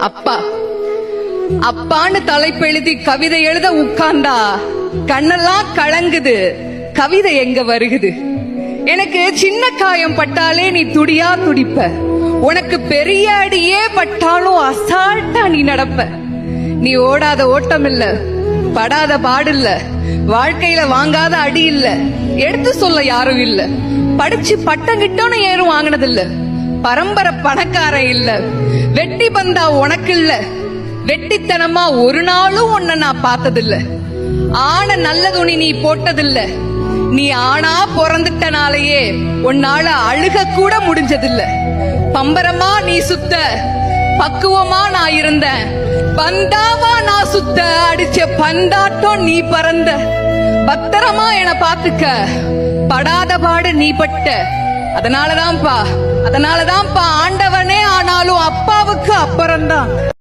அப்பா அப்பான்னு தலைப்பெழுதி கவிதை எழுத உட்கார்ந்தா கண்ணெல்லாம் கலங்குது. கவிதை எங்க வருகுது? எனக்கு சின்ன காயம் பட்டாலே நீ துடியா துடிப்ப. உனக்கு பெரிய அடியே பட்டாலும் அசால்ட்டா நீ நடப்ப. நீ ஓடாத ஓட்டம் இல்ல, படாத பாடு இல்ல, வாழ்க்கையில வாங்காத அடி இல்ல, எடுத்து சொல்ல யாரும் இல்ல. படிச்சு பட்டம் கிட்டோன்னு ஏறும் வாங்கினதில்ல. பரம்பரை பணக்காரன் இல்ல, வெட்டி பந்தா உனக்கு இல்ல. வெட்டித்தனமா ஒரு நாளும் உன்னை நான் பார்த்ததில்ல. ஆன நல்ல துணி நீ போட்டதில்ல. நீ ஆனா பிறந்துட்டனாலேயே உன்னால அழுக கூட முடிஞ்சதில்ல. பம்பரமா நீ சுத்த, பக்குவமா நான் இருந்தேன். பந்தாவா நான் சுத்த, அடிச்ச பந்தாட்டம் நீ பறந்த. பத்திரமா என பாத்துக்க, படாத பாடு நீ பட்ட. அதனாலதான்ப்பா ஆண்டவனே ஆனாலும் அப்பாவுக்கு அப்புறம்தான்.